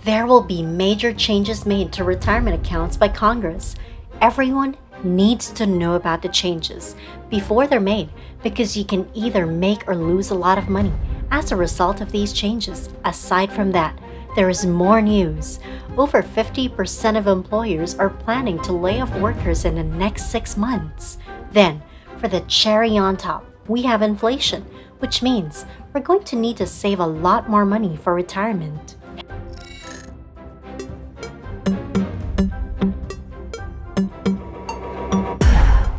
There will be major changes made to retirement accounts by Congress. Everyone needs to know about the changes before they're made because you can either make or lose a lot of money as a result of these changes. Aside from that, there is more news. Over 50% of employers are planning to lay off workers in the next 6 months. Then, for the cherry on top, we have inflation, which means we're going to need to save a lot more money for retirement.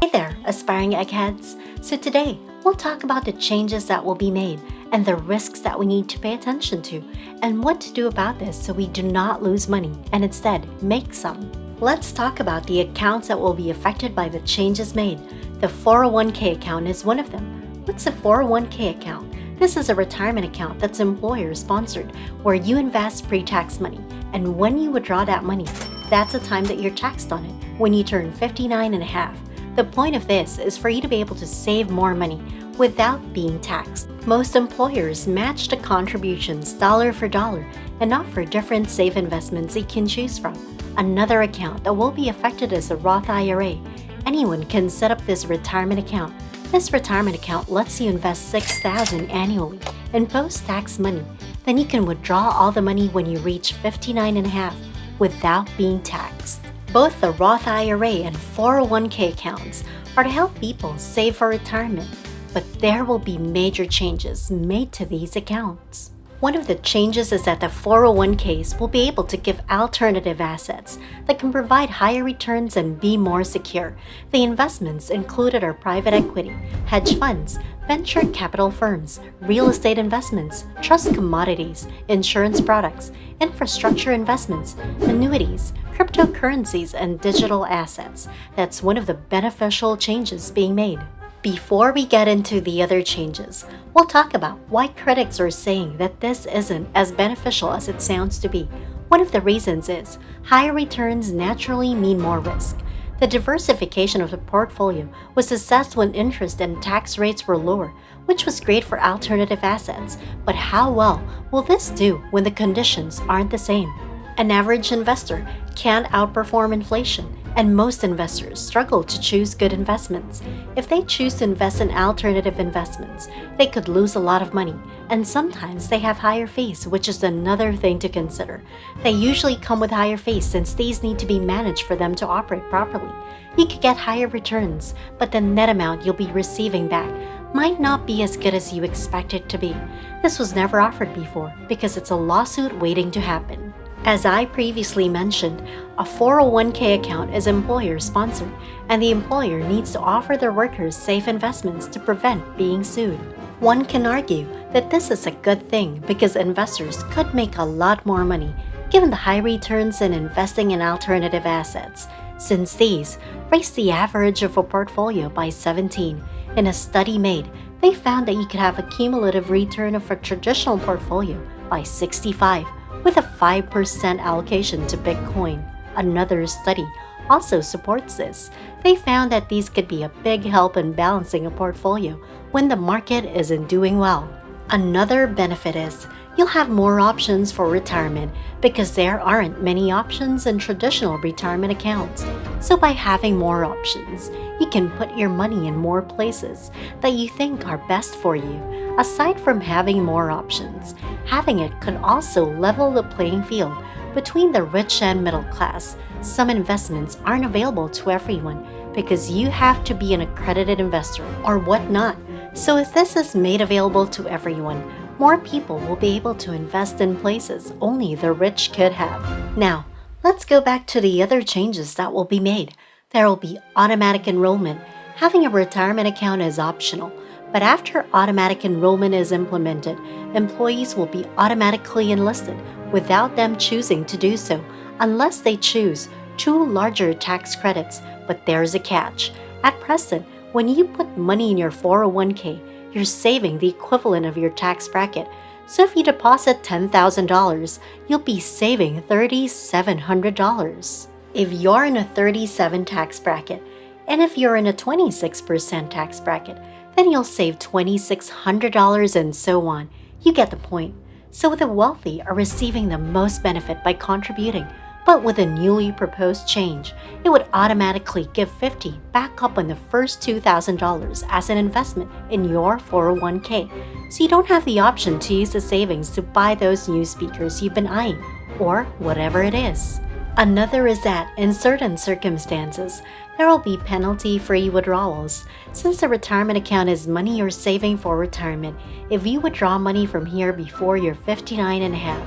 Hey there, aspiring eggheads. So today, we'll talk about the changes that will be made and the risks that we need to pay attention to and what to do about this so we do not lose money and instead make some. Let's talk about the accounts that will be affected by the changes made. The 401k account is one of them. What's a 401k account? This is a retirement account that's employer-sponsored where you invest pre-tax money, and when you withdraw that money, that's the time that you're taxed on it when you turn 59 and a half. The point of this is for you to be able to save more money without being taxed. Most employers match the contributions dollar for dollar and offer different safe investments you can choose from. Another account that will be affected is a Roth IRA. Anyone can set up this retirement account. This retirement account lets you invest $6,000 annually in post-tax money. Then you can withdraw all the money when you reach 59 and a half without being taxed. Both the Roth IRA and 401k accounts are to help people save for retirement, but there will be major changes made to these accounts. One of the changes is that the 401ks will be able to give alternative assets that can provide higher returns and be more secure. The investments included are private equity, hedge funds, venture capital firms, real estate investments, trust commodities, insurance products, infrastructure investments, annuities, cryptocurrencies, and digital assets. That's one of the beneficial changes being made. Before we get into the other changes, we'll talk about why critics are saying that this isn't as beneficial as it sounds to be. One of the reasons is higher returns naturally mean more risk. The diversification of the portfolio was assessed when interest and tax rates were lower, which was great for alternative assets. But how well will this do when the conditions aren't the same? An average investor can't outperform inflation, and most investors struggle to choose good investments. If they choose to invest in alternative investments, they could lose a lot of money, and sometimes they have higher fees, which is another thing to consider. They usually come with higher fees since these need to be managed for them to operate properly. You could get higher returns, but the net amount you'll be receiving back might not be as good as you expect it to be. This was never offered before because it's a lawsuit waiting to happen. As I previously mentioned, a 401k account is employer-sponsored, and the employer needs to offer their workers safe investments to prevent being sued. One can argue that this is a good thing because investors could make a lot more money given the high returns in investing in alternative assets, since these raise the average of a portfolio by 17. In a study made, they found that you could have a cumulative return of a traditional portfolio by 65. With a 5% allocation to Bitcoin. Another study also supports this. They found that these could be a big help in balancing a portfolio when the market isn't doing well. Another benefit is you'll have more options for retirement because there aren't many options in traditional retirement accounts. So by having more options, you can put your money in more places that you think are best for you. Aside from having more options, having it could also level the playing field between the rich and middle class. Some investments aren't available to everyone because you have to be an accredited investor or whatnot. So if this is made available to everyone, more people will be able to invest in places only the rich could have. Now, let's go back to the other changes that will be made. There will be automatic enrollment. Having a retirement account is optional, but after automatic enrollment is implemented, employees will be automatically enlisted without them choosing to do so, unless they choose 2 larger tax credits. But there's a catch. At present, when you put money in your 401k, you're saving the equivalent of your tax bracket. So if you deposit $10,000, you'll be saving $3,700. If you're in a 37 tax bracket, and if you're in a 26% tax bracket, then you'll save $2,600 and so on. You get the point. So the wealthy are receiving the most benefit by contributing. But with a newly proposed change, it would automatically give 50 back up on the first $2,000 as an investment in your 401k. So you don't have the option to use the savings to buy those new speakers you've been eyeing, or whatever it is. Another is that, in certain circumstances, there will be penalty-free withdrawals. Since the retirement account is money you're saving for retirement, if you withdraw money from here before you're 59 and a half,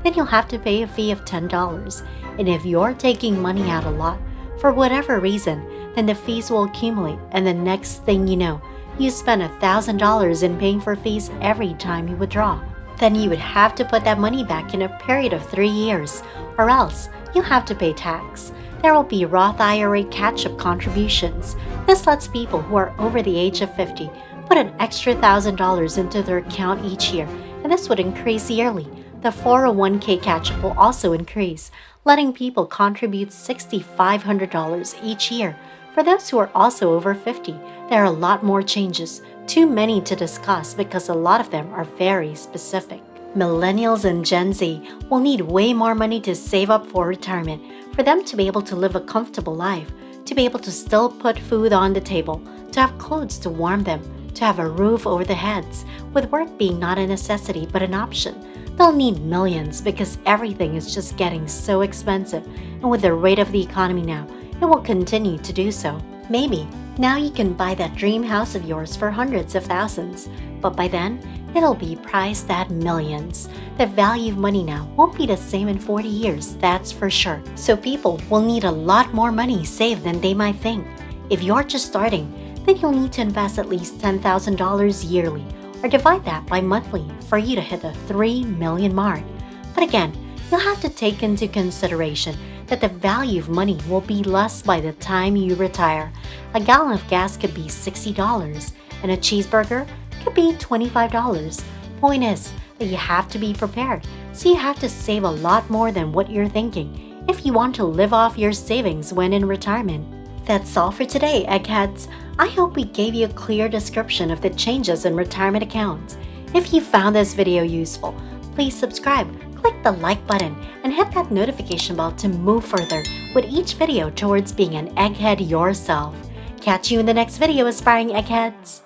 then you'll have to pay a fee of $10. And if you're taking money out a lot, for whatever reason, then the fees will accumulate, and the next thing you know, you spend $1,000 in paying for fees every time you withdraw. Then you would have to put that money back in a period of 3 years, or else you'll have to pay tax. There will be Roth IRA catch-up contributions. This lets people who are over the age of 50 put an extra $1,000 into their account each year, and this would increase yearly. The 401k catch-up will also increase, letting people contribute $6,500 each year. For those who are also over 50, there are a lot more changes, too many to discuss because a lot of them are very specific. Millennials and Gen Z will need way more money to save up for retirement, for them to be able to live a comfortable life, to be able to still put food on the table, to have clothes to warm them, to have a roof over their heads, with work being not a necessity but an option. They'll need millions because everything is just getting so expensive, and with the rate of the economy now, it will continue to do so. Maybe now you can buy that dream house of yours for hundreds of thousands, but by then, it'll be priced at millions. The value of money now won't be the same in 40 years, that's for sure. So people will need a lot more money saved than they might think. If you're just starting, then you'll need to invest at least $10,000 yearly, or divide that by monthly for you to hit the 3 million mark. But again, you'll have to take into consideration that the value of money will be less by the time you retire. A gallon of gas could be $60, and a cheeseburger could be $25. Point is that you have to be prepared, so you have to save a lot more than what you're thinking if you want to live off your savings when in retirement. That's all for today, eggheads. I hope we gave you a clear description of the changes in retirement accounts. If you found this video useful, please subscribe, click the like button, and hit that notification bell to move further with each video towards being an egghead yourself. Catch you in the next video, aspiring eggheads.